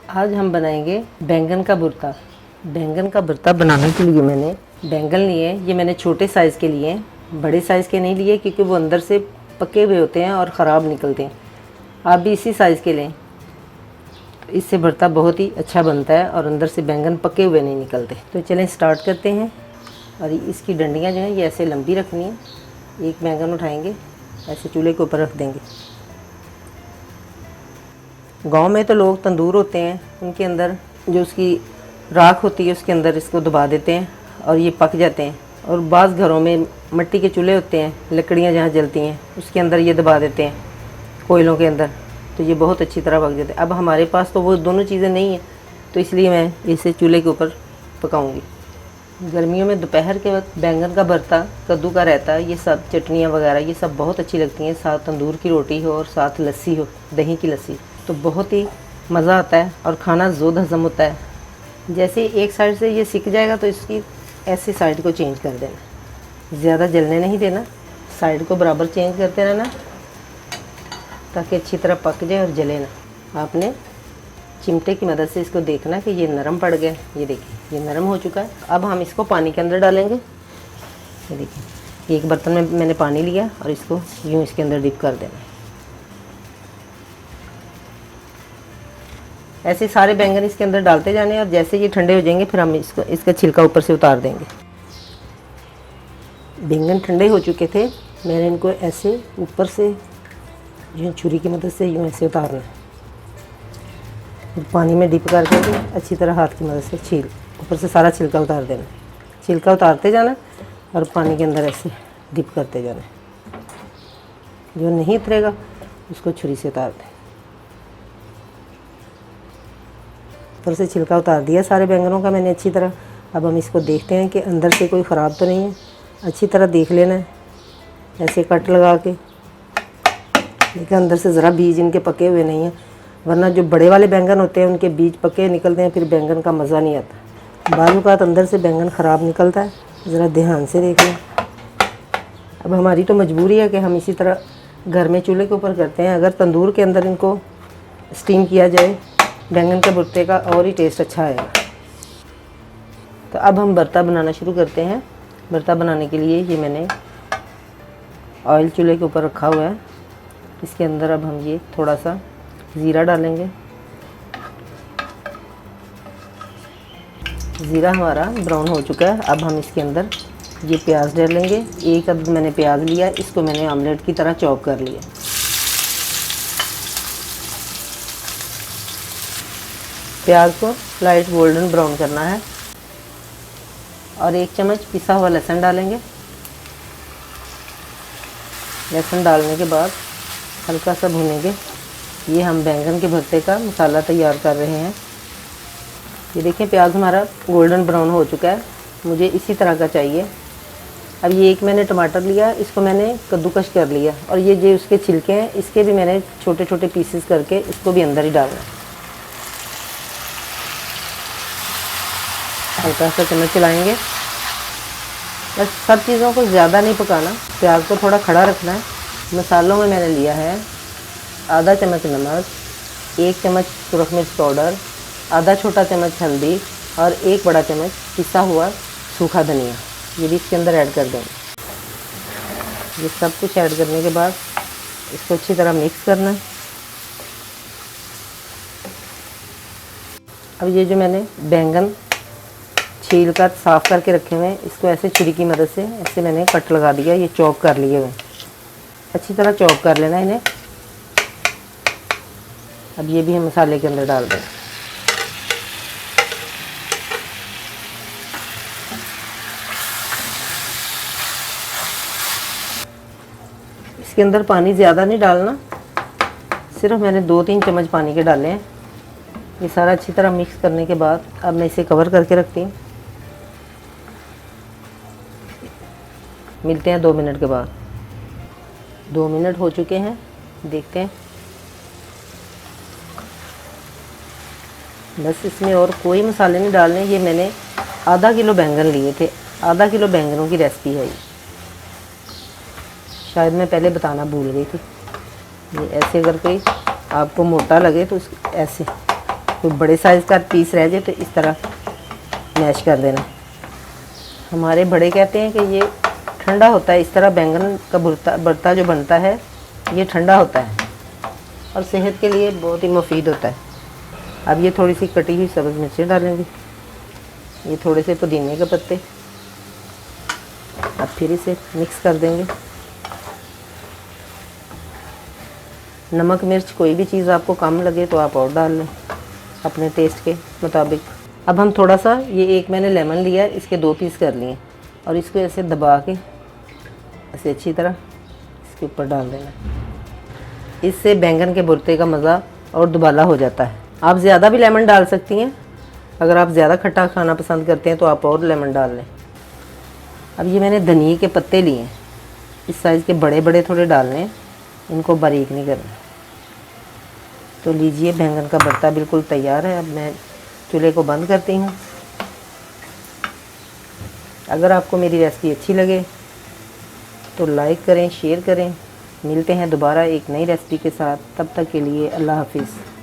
आज हम बनाएंगे बैंगन का भुर्ता। बैंगन का भुर्ता बनाने के लिए मैंने बैंगन लिए हैं। ये मैंने छोटे साइज़ के लिए हैं, बड़े साइज़ के नहीं लिए क्योंकि वो अंदर से पके हुए होते हैं और ख़राब निकलते हैं। आप भी इसी साइज़ के लें, तो इससे भुर्ता बहुत ही अच्छा बनता है और अंदर से बैंगन पके हुए नहीं निकलते। तो चलें स्टार्ट करते हैं। और इसकी डंडियाँ जो हैं ये ऐसे लंबी रखनी है। एक बैंगन उठाएँगे, ऐसे चूल्हे के ऊपर रख देंगे। गांव में तो लोग तंदूर होते हैं, उनके अंदर जो उसकी राख होती है उसके अंदर इसको दबा देते हैं और ये पक जाते हैं। और बाज़ घरों में मिट्टी के चूल्हे होते हैं, लकड़ियां जहाँ जलती हैं उसके अंदर ये दबा देते हैं, कोयलों के अंदर, तो ये बहुत अच्छी तरह पक जाते हैं। अब हमारे पास तो वो दोनों चीज़ें नहीं हैं, तो इसलिए मैं इसे चूल्हे के ऊपर पकाऊँगी। गर्मियों में दोपहर के वक्त बैंगन का भरता, कद्दू का रायता, ये सब चटनियाँ वगैरह ये सब बहुत अच्छी लगती हैं। साथ तंदूर की रोटी हो और साथ लस्सी हो, दही की लस्सी, तो बहुत ही मज़ा आता है और खाना ज़ोद हज़म होता है। जैसे एक साइड से ये सिक जाएगा तो इसकी ऐसी साइड को चेंज कर देना, ज़्यादा जलने नहीं देना, साइड को बराबर चेंज करते रहना ताकि अच्छी तरह पक जाए और जले ना। आपने चिमटे की मदद से इसको देखना कि ये नरम पड़ गया। ये देखिए ये नरम हो चुका है। अब हम इसको पानी के अंदर डालेंगे। ये देखिए एक बर्तन में मैंने पानी लिया और इसको यूँ इसके अंदर डिप कर देना। ऐसे सारे बैंगन इसके अंदर डालते जाने और जैसे ये ठंडे हो जाएंगे फिर हम इसका छिलका ऊपर से उतार देंगे। बैंगन ठंडे हो चुके थे, मैंने इनको ऐसे ऊपर से यूँ छुरी की मदद से यूँ ऐसे उतारना है। पानी में डिप करके अच्छी तरह हाथ की मदद से छील ऊपर से सारा छिलका उतार देना। छिलका उतारते जाना और पानी के अंदर ऐसे डिप करते जाना। जो नहीं उतरेगा उसको छुरी से उतार दें। ऊपर से छिलका उतार दिया सारे बैंगनों का मैंने अच्छी तरह। अब हम इसको देखते हैं कि अंदर से कोई ख़राब तो नहीं है। अच्छी तरह देख लेना है ऐसे कट लगा के। देखिए अंदर से ज़रा बीज इनके पके हुए नहीं हैं, वरना जो बड़े वाले बैंगन होते हैं उनके बीज पके निकलते हैं, फिर बैंगन का मज़ा नहीं आता। बालूकात अंदर से बैंगन ख़राब निकलता है, ज़रा ध्यान से देख लें। अब हमारी तो मजबूरी है कि हम इसी तरह घर में चूल्हे के ऊपर करते हैं। अगर तंदूर के अंदर इनको स्टीम किया जाए बैंगन के भुर्ते का और ही टेस्ट अच्छा आएगा। तो अब हम भरता बनाना शुरू करते हैं। भरता बनाने के लिए ये मैंने ऑयल चूल्हे के ऊपर रखा हुआ है। इसके अंदर अब हम ये थोड़ा सा ज़ीरा डालेंगे। ज़ीरा हमारा ब्राउन हो चुका है। अब हम इसके अंदर ये प्याज डालेंगे। एक अब मैंने प्याज लिया, इसको मैंने आमलेट की तरह चॉप कर लिया। प्याज को लाइट गोल्डन ब्राउन करना है। और 1 चम्मच पिसा हुआ लहसुन डालेंगे। लहसुन डालने के बाद हल्का सा भूनेंगे। ये हम बैंगन के भरते का मसाला तैयार कर रहे हैं। ये देखिए प्याज हमारा गोल्डन ब्राउन हो चुका है, मुझे इसी तरह का चाहिए। अब ये एक मैंने टमाटर लिया, इसको मैंने कद्दूकश कर लिया और ये जो उसके छिलके हैं इसके भी मैंने छोटे छोटे पीसेस करके इसको भी अंदर ही डालना है। हल्का सा चम्मच चलाएँगे। बस सब चीज़ों को ज़्यादा नहीं पकाना, प्याज को थोड़ा खड़ा रखना है। मसालों में मैंने लिया है आधा चम्मच नमक, 1 चम्मच सुरख मिर्च पाउडर, आधा छोटा चम्मच हल्दी और 1 बड़ा चम्मच पिसा हुआ सूखा धनिया। ये भी इसके अंदर ऐड कर देंगे। ये सब कुछ ऐड करने के बाद इसको अच्छी तरह मिक्स करना है। अब ये जो मैंने बैंगन छील कर साफ़ करके रखे हुए हैं, इसको ऐसे छुरी की मदद से ऐसे मैंने कट लगा दिया। ये चॉप कर लिए हुए, अच्छी तरह चॉप कर लेना इन्हें। अब ये भी हम मसाले के अंदर डाल दें। इसके अंदर पानी ज़्यादा नहीं डालना, सिर्फ मैंने 2-3 चम्मच पानी के डाले हैं। ये सारा अच्छी तरह मिक्स करने के बाद अब मैं इसे कवर करके रखती हूँ। मिलते हैं 2 मिनट के बाद। 2 मिनट हो चुके हैं, देखते हैं। बस इसमें और कोई मसाले नहीं डालने। ये मैंने आधा किलो बैंगन लिए थे, आधा किलो बैंगनों की रेसिपी है ये। शायद मैं पहले बताना भूल गई थी। ये ऐसे अगर कोई आपको मोटा लगे तो ऐसे कोई बड़े साइज़ का पीस रह जाए तो इस तरह मैश कर देना। हमारे बड़े कहते हैं कि ये ठंडा होता है, इस तरह बैंगन का भरता जो बनता है ये ठंडा होता है और सेहत के लिए बहुत ही मुफीद होता है। अब ये थोड़ी सी कटी हुई सब्ज़ मिर्चें डालेंगे, ये थोड़े से पुदीने के पत्ते। अब फिर इसे मिक्स कर देंगे। नमक मिर्च कोई भी चीज़ आपको कम लगे तो आप और डाल लें अपने टेस्ट के मुताबिक। अब हम थोड़ा सा एक मैंने लेमन लिया, इसके 2 पीस कर लिए और इसको ऐसे दबा के ऐसे अच्छी तरह इसके ऊपर डाल देना। इससे बैंगन के भुर्ते का मज़ा और दुबाला हो जाता है। आप ज़्यादा भी लेमन डाल सकती हैं, अगर आप ज़्यादा खट्टा खाना पसंद करते हैं तो आप और लेमन डाल लें। अब ये मैंने धनिए के पत्ते लिए हैं, इस साइज़ के बड़े बड़े थोड़े डालने हैं, इनको बारीक नहीं करना। तो लीजिए, बैंगन का भरता बिल्कुल तैयार है। अब मैं चूल्हे को बंद करती हूँ। अगर आपको मेरी रेसिपी अच्छी लगे तो लाइक करें, शेयर करें। मिलते हैं दोबारा एक नई रेसिपी के साथ, तब तक के लिए अल्लाह हाफिज़।